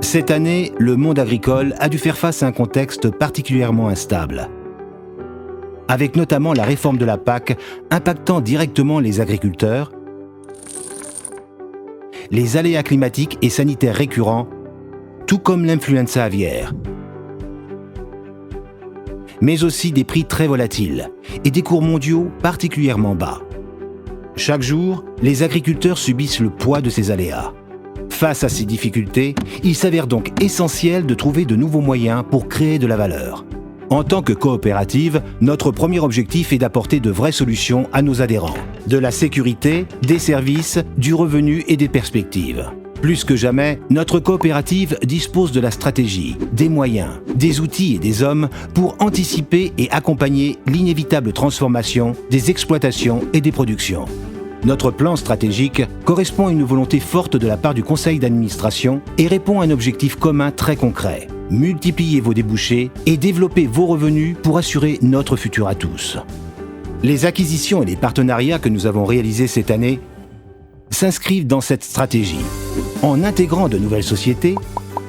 Cette année, le monde agricole a dû faire face à un contexte particulièrement instable, avec notamment la réforme de la PAC impactant directement les agriculteurs, les aléas climatiques et sanitaires récurrents, tout comme l'influenza aviaire, mais aussi des prix très volatiles et des cours mondiaux particulièrement bas. Chaque jour, les agriculteurs subissent le poids de ces aléas. Face à ces difficultés, il s'avère donc essentiel de trouver de nouveaux moyens pour créer de la valeur. En tant que coopérative, notre premier objectif est d'apporter de vraies solutions à nos adhérents. De la sécurité, des services, du revenu et des perspectives. Plus que jamais, notre coopérative dispose de la stratégie, des moyens, des outils et des hommes pour anticiper et accompagner l'inévitable transformation des exploitations et des productions. Notre plan stratégique correspond à une volonté forte de la part du conseil d'administration et répond à un objectif commun très concret. Multiplier vos débouchés et développer vos revenus pour assurer notre futur à tous. Les acquisitions et les partenariats que nous avons réalisés cette année s'inscrivent dans cette stratégie. En intégrant de nouvelles sociétés,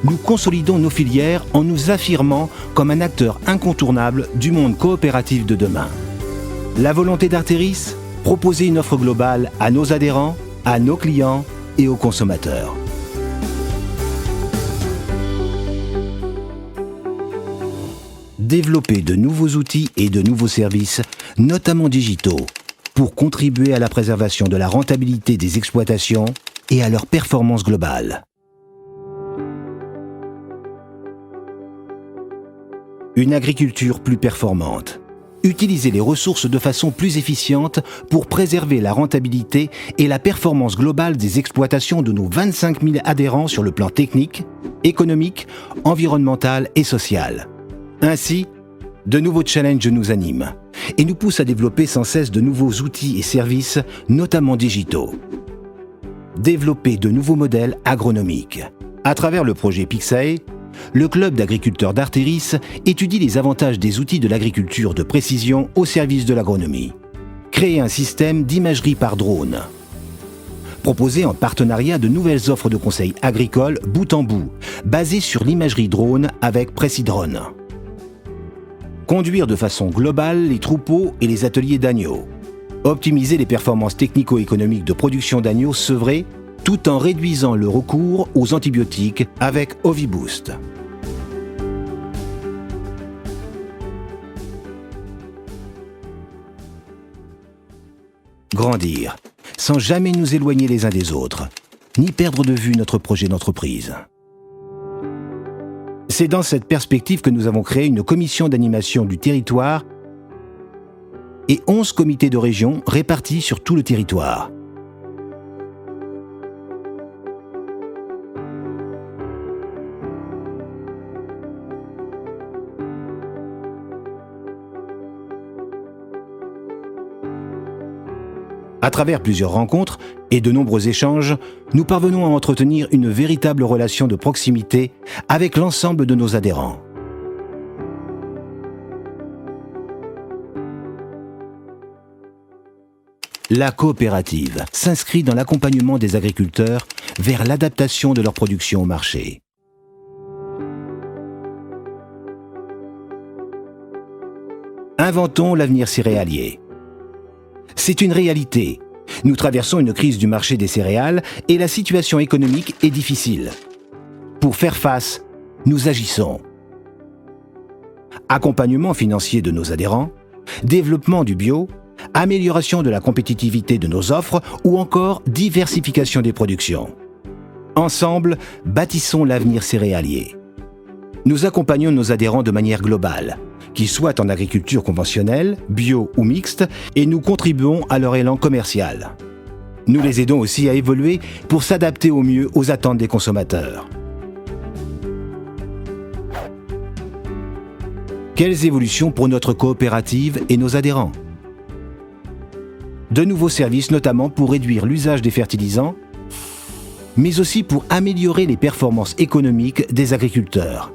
nous consolidons nos filières en nous affirmant comme un acteur incontournable du monde coopératif de demain. La volonté d'Arteris, proposer une offre globale à nos adhérents, à nos clients et aux consommateurs. Développer de nouveaux outils et de nouveaux services, notamment digitaux, pour contribuer à la préservation de la rentabilité des exploitations et à leur performance globale. Une agriculture plus performante. Utiliser les ressources de façon plus efficiente pour préserver la rentabilité et la performance globale des exploitations de nos 25 000 adhérents sur le plan technique, économique, environnemental et social. Ainsi, de nouveaux challenges nous animent et nous poussent à développer sans cesse de nouveaux outils et services, notamment digitaux. Développer de nouveaux modèles agronomiques. À travers le projet Pixae, le club d'agriculteurs d'Arteris étudie les avantages des outils de l'agriculture de précision au service de l'agronomie. Créer un système d'imagerie par drone. Proposer en partenariat de nouvelles offres de conseils agricoles bout en bout, basées sur l'imagerie drone avec Précidrone. Conduire de façon globale les troupeaux et les ateliers d'agneaux. Optimiser les performances technico-économiques de production d'agneaux sevrés tout en réduisant le recours aux antibiotiques avec Oviboost. Grandir, sans jamais nous éloigner les uns des autres, ni perdre de vue notre projet d'entreprise. C'est dans cette perspective que nous avons créé une commission d'animation du territoire et 11 comités de région répartis sur tout le territoire. À travers plusieurs rencontres et de nombreux échanges, nous parvenons à entretenir une véritable relation de proximité avec l'ensemble de nos adhérents. La coopérative s'inscrit dans l'accompagnement des agriculteurs vers l'adaptation de leur production au marché. Inventons l'avenir céréalier. C'est une réalité. Nous traversons une crise du marché des céréales et la situation économique est difficile. Pour faire face, nous agissons. Accompagnement financier de nos adhérents, développement du bio, amélioration de la compétitivité de nos offres ou encore diversification des productions. Ensemble, bâtissons l'avenir céréalier. Nous accompagnons nos adhérents de manière globale, qu'ils soient en agriculture conventionnelle, bio ou mixte, et nous contribuons à leur élan commercial. Nous les aidons aussi à évoluer pour s'adapter au mieux aux attentes des consommateurs. Quelles évolutions pour notre coopérative et nos adhérents? De nouveaux services notamment pour réduire l'usage des fertilisants, mais aussi pour améliorer les performances économiques des agriculteurs.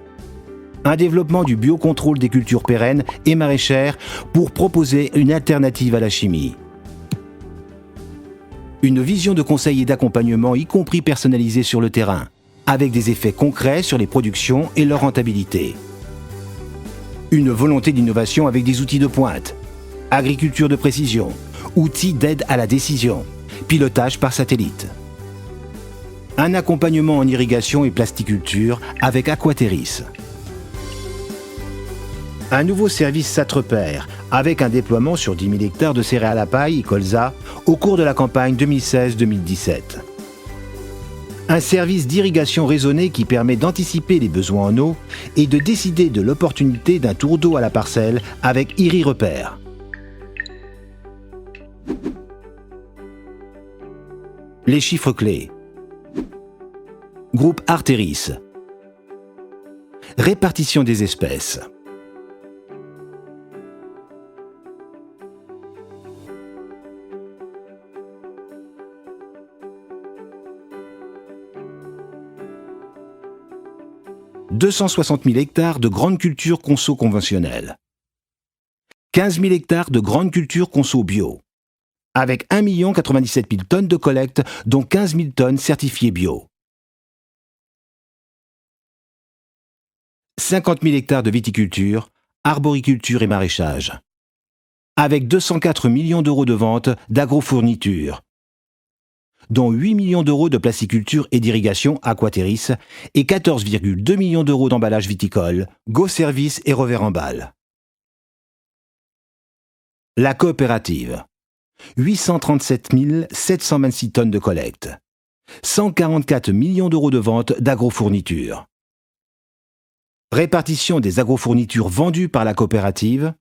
Un développement du biocontrôle des cultures pérennes et maraîchères pour proposer une alternative à la chimie. Une vision de conseil et d'accompagnement, y compris personnalisée sur le terrain. avec des effets concrets sur les productions et leur rentabilité. Une volonté d'innovation avec des outils de pointe, agriculture de précision, outils d'aide à la décision, pilotage par satellite. Un accompagnement en irrigation et plasticulture avec Aquaterris. Un nouveau service Satrepère avec un déploiement sur 10 000 hectares de céréales à paille et colza au cours de la campagne 2016-2017. Un service d'irrigation raisonnée qui permet d'anticiper les besoins en eau et de décider de l'opportunité d'un tour d'eau à la parcelle avec IRI-Repère. Les chiffres clés. Groupe Arteris. Répartition des espèces. « 260 000 hectares de grandes cultures conso conventionnelles. 15 000 hectares de grandes cultures conso bio. Avec 1 097 000 tonnes de collecte, dont 15 000 tonnes certifiées bio. 50 000 hectares de viticulture, arboriculture et maraîchage. Avec 204 millions d'euros de ventes d'agrofournitures, dont 8 millions d'euros de plasticulture et d'irrigation Aquaterris et 14,2 millions d'euros d'emballage viticole, Go Service et revers en balle. La coopérative. 837 726 tonnes de collecte. 144 millions d'euros de ventes d'agrofournitures. Répartition des agrofournitures vendues par la coopérative.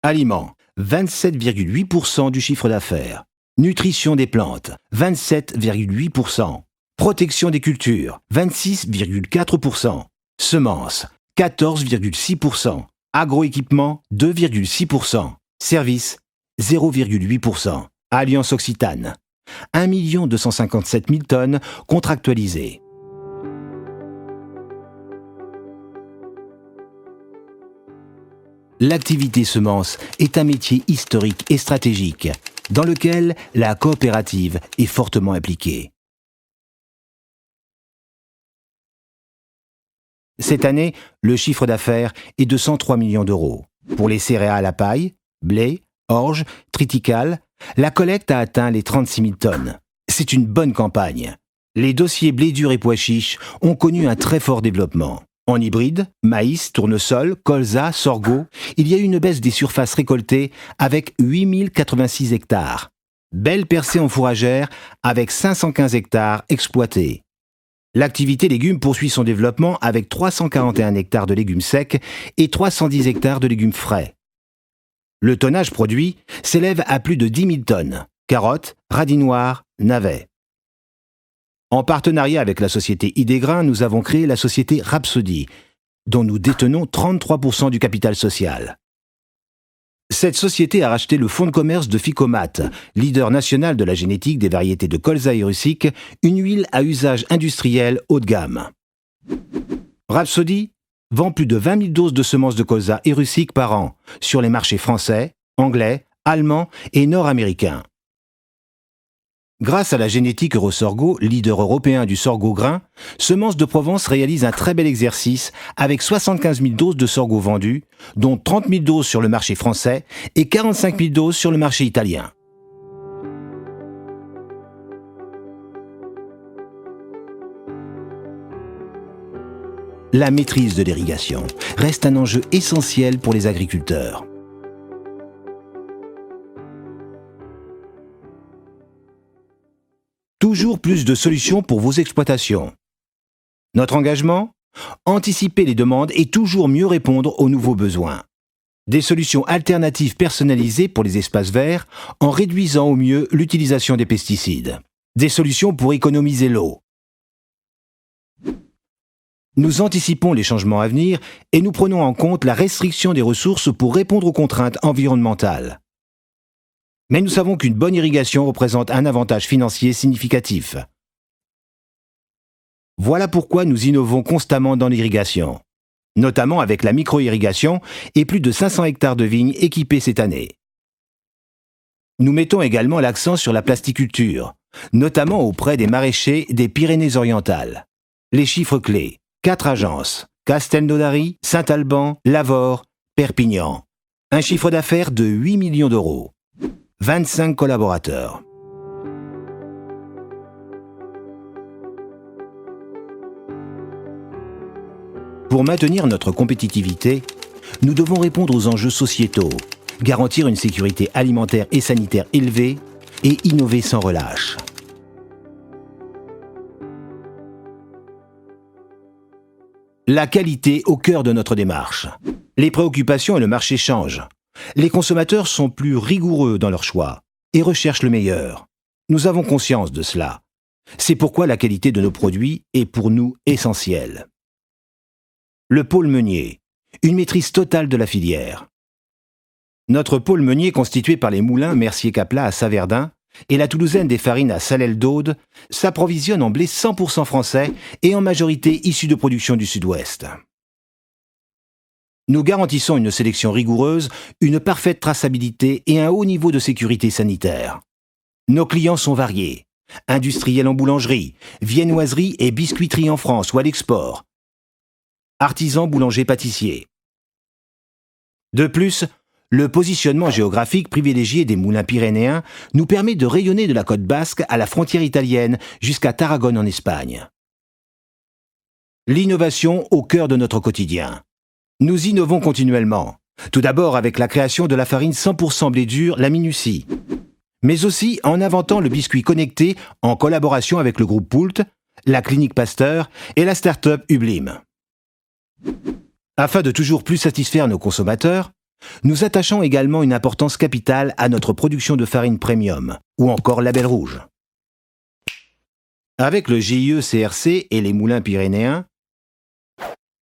Aliments, 27,8% du chiffre d'affaires. Nutrition des plantes, 27,8%. Protection des cultures, 26,4%. Semences, 14,6%. Agroéquipement, 2,6%. Services, 0,8%. Alliance Occitane, 1 257 000 tonnes contractualisées. L'activité semence est un métier historique et stratégique dans lequel la coopérative est fortement impliquée. Cette année, le chiffre d'affaires est de 103 millions d'euros. Pour les céréales à paille, blé, orge, triticale, la collecte a atteint les 36 000 tonnes. C'est une bonne campagne. Les dossiers blé dur et pois chiches ont connu un très fort développement. En hybride, maïs, tournesol, colza, sorgho, il y a eu une baisse des surfaces récoltées avec 8 086 hectares. Belle percée en fourragère avec 515 hectares exploités. L'activité légumes poursuit son développement avec 341 hectares de légumes secs et 310 hectares de légumes frais. Le tonnage produit s'élève à plus de 10 000 tonnes. Carottes, radis noirs, navets. En partenariat avec la société Idégrain, nous avons créé la société Rhapsody, dont nous détenons 33% du capital social. Cette société a racheté le fonds de commerce de Phycomat, leader national de la génétique des variétés de colza et russique, une huile à usage industriel haut de gamme. Rhapsody vend plus de 20 000 doses de semences de colza et russique par an sur les marchés français, anglais, allemands et nord-américains. Grâce à la génétique Eurosorgho, leader européen du sorgho grain, Semences de Provence réalise un très bel exercice avec 75 000 doses de sorgho vendues, dont 30 000 doses sur le marché français et 45 000 doses sur le marché italien. La maîtrise de l'irrigation reste un enjeu essentiel pour les agriculteurs. Toujours plus de solutions pour vos exploitations. Notre engagement ? Anticiper les demandes et toujours mieux répondre aux nouveaux besoins. Des solutions alternatives personnalisées pour les espaces verts en réduisant au mieux l'utilisation des pesticides. Des solutions pour économiser l'eau. Nous anticipons les changements à venir et nous prenons en compte la restriction des ressources pour répondre aux contraintes environnementales. Mais nous savons qu'une bonne irrigation représente un avantage financier significatif. Voilà pourquoi nous innovons constamment dans l'irrigation, notamment avec la micro-irrigation et plus de 500 hectares de vignes équipées cette année. Nous mettons également l'accent sur la plasticulture, notamment auprès des maraîchers des Pyrénées-Orientales. Les chiffres clés. 4 agences. Castelnaudary, Saint-Alban, Lavore, Perpignan. Un chiffre d'affaires de 8 millions d'euros. 25 collaborateurs. Pour maintenir notre compétitivité, nous devons répondre aux enjeux sociétaux, garantir une sécurité alimentaire et sanitaire élevée et innover sans relâche. La qualité au cœur de notre démarche. Les préoccupations et le marché changent. Les consommateurs sont plus rigoureux dans leur choix et recherchent le meilleur. Nous avons conscience de cela. C'est pourquoi la qualité de nos produits est pour nous essentielle. Le pôle meunier, une maîtrise totale de la filière. Notre pôle meunier, constitué par les moulins Mercier-Caplat à Saverdun et la Toulousaine des Farines à Salelles-d'Aude, s'approvisionne en blé 100% français et en majorité issu de production du Sud-Ouest. Nous garantissons une sélection rigoureuse, une parfaite traçabilité et un haut niveau de sécurité sanitaire. Nos clients sont variés. Industriels en boulangerie, viennoiserie et biscuiterie en France ou à l'export. Artisans, boulangers, pâtissiers. De plus, le positionnement géographique privilégié des moulins pyrénéens nous permet de rayonner de la côte basque à la frontière italienne jusqu'à Tarragone en Espagne. L'innovation au cœur de notre quotidien. Nous innovons continuellement. Tout d'abord avec la création de la farine 100% blé dur, la Minucie. Mais aussi en inventant le biscuit connecté en collaboration avec le groupe Poult, la Clinique Pasteur et la start-up Ublim. Afin de toujours plus satisfaire nos consommateurs, nous attachons également une importance capitale à notre production de farine premium, ou encore label rouge. Avec le GIE-CRC et les moulins pyrénéens,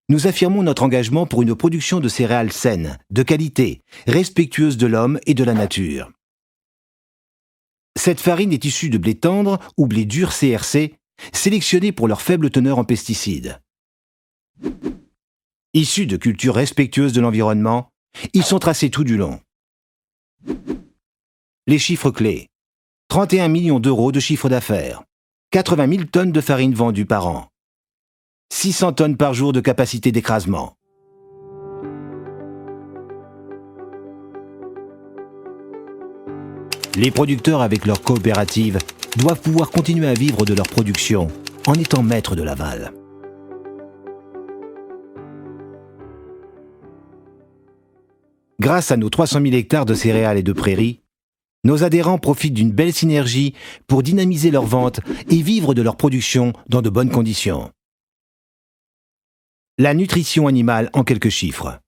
nous affirmons notre engagement pour une production de céréales saines, de qualité, respectueuse de l'homme et de la nature. Cette farine est issue de blé tendre ou blé dur CRC, sélectionnés pour leur faible teneur en pesticides. Issus de cultures respectueuses de l'environnement, ils sont tracés tout du long. Les chiffres clés. 31 millions d'euros de chiffre d'affaires. 80 000 tonnes de farine vendues par an. 600 tonnes par jour de capacité d'écrasement. Les producteurs avec leurs coopératives doivent pouvoir continuer à vivre de leur production en étant maîtres de l'aval. Grâce à nos 300 000 hectares de céréales et de prairies, nos adhérents profitent d'une belle synergie pour dynamiser leurs ventes et vivre de leur production dans de bonnes conditions. La nutrition animale en quelques chiffres.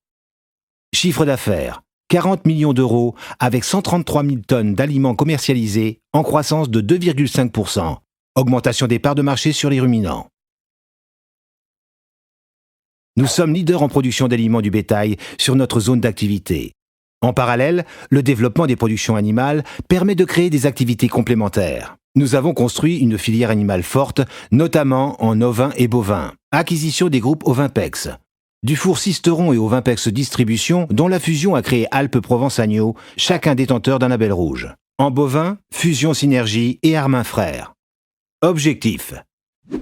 Chiffre d'affaires, 40 millions d'euros avec 133 000 tonnes d'aliments commercialisés en croissance de 2,5%, augmentation des parts de marché sur les ruminants. Nous sommes leaders en production d'aliments du bétail sur notre zone d'activité. En parallèle, le développement des productions animales permet de créer des activités complémentaires. Nous avons construit une filière animale forte, notamment en ovins et bovins. Acquisition des groupes Ovinpex. Dufour Sisteron et Ovinpex Distribution, dont la fusion a créé Alpes-Provence-Agneau, chacun détenteur d'un label rouge. En bovin, Fusion Synergie et Armin Frères. Objectif.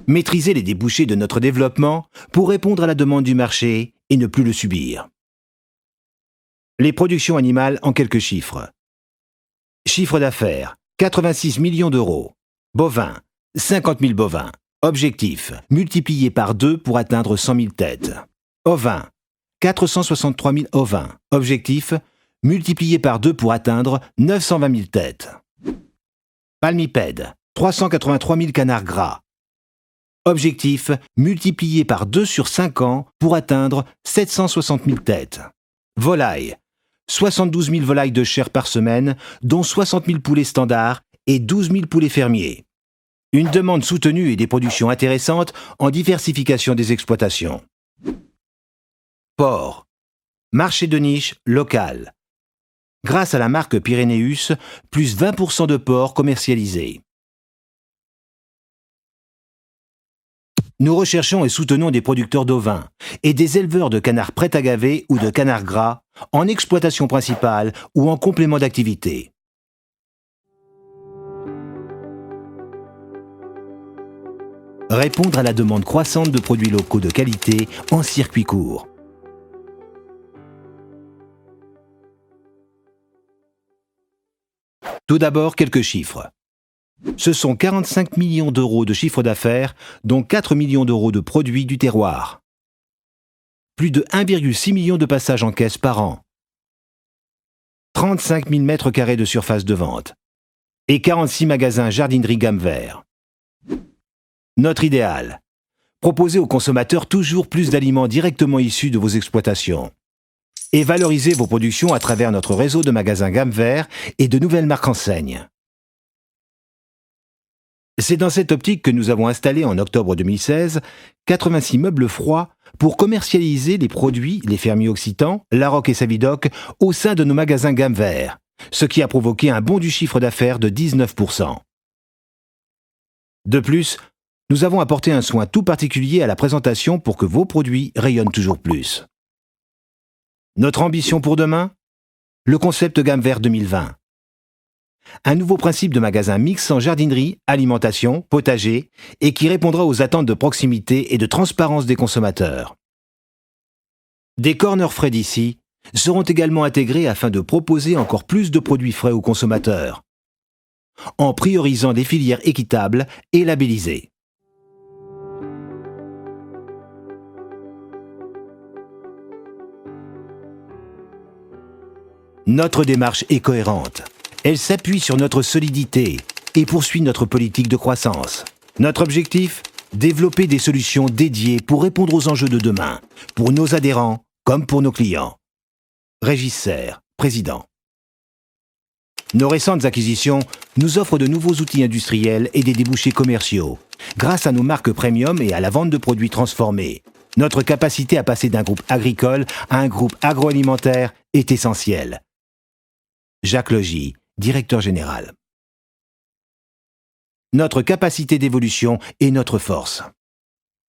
Maîtriser les débouchés de notre développement pour répondre à la demande du marché et ne plus le subir. Les productions animales en quelques chiffres. Chiffre d'affaires, 86 millions d'euros. Bovins, 50 000 bovins. Objectif, multiplié par 2 pour atteindre 100 000 têtes. Ovins, 463 000 ovins. Objectif, multiplié par 2 pour atteindre 920 000 têtes. Palmipèdes, 383 000 canards gras. Objectif, multiplié par 2 sur 5 ans pour atteindre 760 000 têtes. Volailles, 72 000 volailles de chair par semaine, dont 60 000 poulets standards et 12 000 poulets fermiers. Une demande soutenue et des productions intéressantes en diversification des exploitations. Porc, marché de niche local. Grâce à la marque Pyrénéus, plus 20% de porcs commercialisés. Nous recherchons et soutenons des producteurs d'ovins et des éleveurs de canards prêts à gaver ou de canards gras en exploitation principale ou en complément d'activité. répondre à la demande croissante de produits locaux de qualité en circuit court. Tout d'abord, quelques chiffres. Ce sont 45 millions d'euros de chiffre d'affaires, dont 4 millions d'euros de produits du terroir. Plus de 1,6 million de passages en caisse par an. 35 000 mètres carrés de surface de vente. Et 46 magasins jardinerie gamme vert. Notre idéal. Proposer aux consommateurs toujours plus d'aliments directement issus de vos exploitations. Et valoriser vos productions à travers notre réseau de magasins gamme vert et de nouvelles marques enseignes. C'est dans cette optique que nous avons installé en octobre 2016 86 meubles froids pour commercialiser les produits Les Fermiers Occitans, Larocque et Savidoc au sein de nos magasins gamme vert, ce qui a provoqué un bond du chiffre d'affaires de 19%. De plus, nous avons apporté un soin tout particulier à la présentation pour que vos produits rayonnent toujours plus. Notre ambition pour demain ? Le concept gamme vert 2020. Un nouveau principe de magasin mix en jardinerie, alimentation, potager et qui répondra aux attentes de proximité et de transparence des consommateurs. Des corners frais d'ici seront également intégrés afin de proposer encore plus de produits frais aux consommateurs, en priorisant des filières équitables et labellisées. Notre démarche est cohérente. Elle s'appuie sur notre solidité et poursuit notre politique de croissance. Notre objectif ? Développer des solutions dédiées pour répondre aux enjeux de demain, pour nos adhérents comme pour nos clients. Régis Serre, président. Nos récentes acquisitions nous offrent de nouveaux outils industriels et des débouchés commerciaux, grâce à nos marques premium et à la vente de produits transformés. Notre capacité à passer d'un groupe agricole à un groupe agroalimentaire est essentielle. Jacques Logy, directeur général. Notre capacité d'évolution est notre force.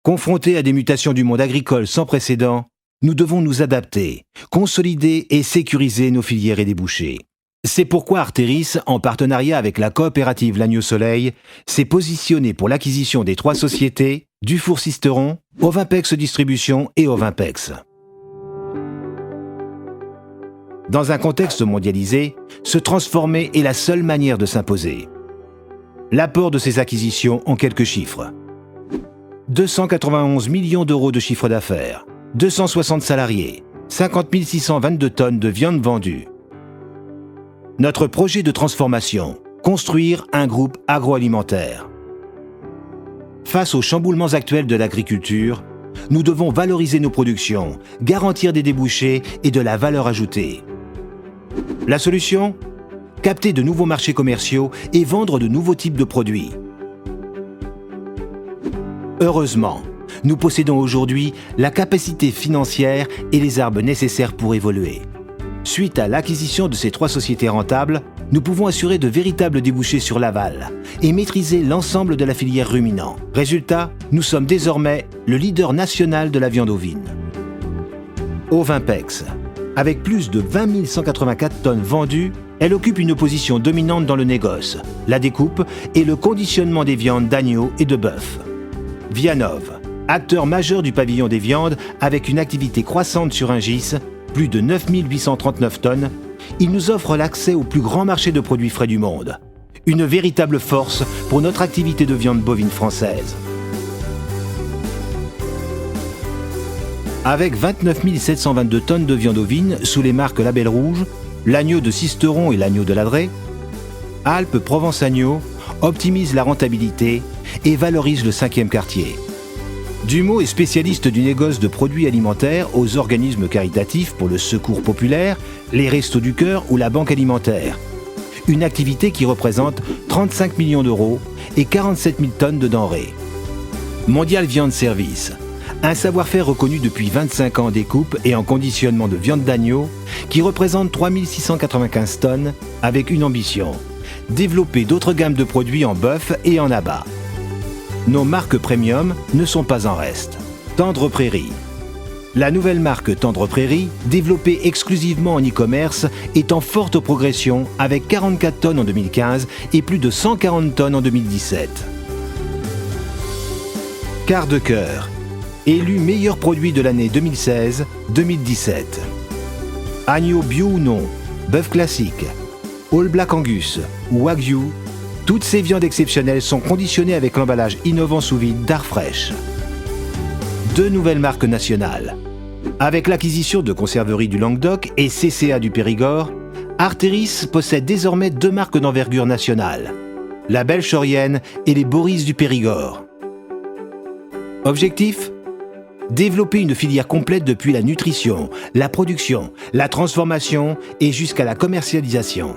Confrontés à des mutations du monde agricole sans précédent, nous devons nous adapter, consolider et sécuriser nos filières et débouchés. C'est pourquoi Artéris, en partenariat avec la coopérative L'Agneau Soleil, s'est positionné pour l'acquisition des 3 sociétés Dufour Sisteron, Ovinpex Distribution et Ovinpex. Dans un contexte mondialisé, se transformer est la seule manière de s'imposer. L'apport de ces acquisitions en quelques chiffres. 291 millions d'euros de chiffre d'affaires, 260 salariés, 50 622 tonnes de viande vendue. Notre projet de transformation, construire un groupe agroalimentaire. Face aux chamboulements actuels de l'agriculture, nous devons valoriser nos productions, garantir des débouchés et de la valeur ajoutée. La solution ? Capter de nouveaux marchés commerciaux et vendre de nouveaux types de produits. Heureusement, nous possédons aujourd'hui la capacité financière et les armes nécessaires pour évoluer. Suite à l'acquisition de ces 3 sociétés rentables, nous pouvons assurer de véritables débouchés sur l'aval et maîtriser l'ensemble de la filière ruminant. Résultat, nous sommes désormais le leader national de la viande ovine. Ovinpex. Avec plus de 20 184 tonnes vendues, elle occupe une position dominante dans le négoce, la découpe et le conditionnement des viandes d'agneau et de bœuf. Vianov, acteur majeur du pavillon des viandes avec une activité croissante sur Rungis, plus de 9 839 tonnes, il nous offre l'accès au plus grand marché de produits frais du monde. Une véritable force pour notre activité de viande bovine française. Avec 29 722 tonnes de viande ovine sous les marques Label Rouge, l'agneau de Sisteron et l'agneau de Ladré, Alpes Provence Agneau optimise la rentabilité et valorise le 5e quartier. Dumeau est spécialiste du négoce de produits alimentaires aux organismes caritatifs pour le Secours populaire, les Restos du Cœur ou la Banque alimentaire. Une activité qui représente 35 millions d'euros et 47 000 tonnes de denrées. Mondial Viande Service, un savoir-faire reconnu depuis 25 ans en découpe et en conditionnement de viande d'agneau qui représente 3 695 tonnes avec une ambition, développer d'autres gammes de produits en bœuf et en abat. Nos marques premium ne sont pas en reste. Tendre Prairie. La nouvelle marque Tendre Prairie, développée exclusivement en e-commerce, est en forte progression avec 44 tonnes en 2015 et plus de 140 tonnes en 2017. Quart de cœur, élu meilleur produit de l'année 2016-2017. Agneau bio ou non, bœuf classique, All Black Angus ou Wagyu, toutes ces viandes exceptionnelles sont conditionnées avec l'emballage innovant sous vide d'Arfresh. 2 nouvelles marques nationales. Avec l'acquisition de Conserverie du Languedoc et CCA du Périgord, Artéris possède désormais 2 marques d'envergure nationale, la Belchorienne et les Boris du Périgord. Objectif ? Développer une filière complète depuis la nutrition, la production, la transformation et jusqu'à la commercialisation.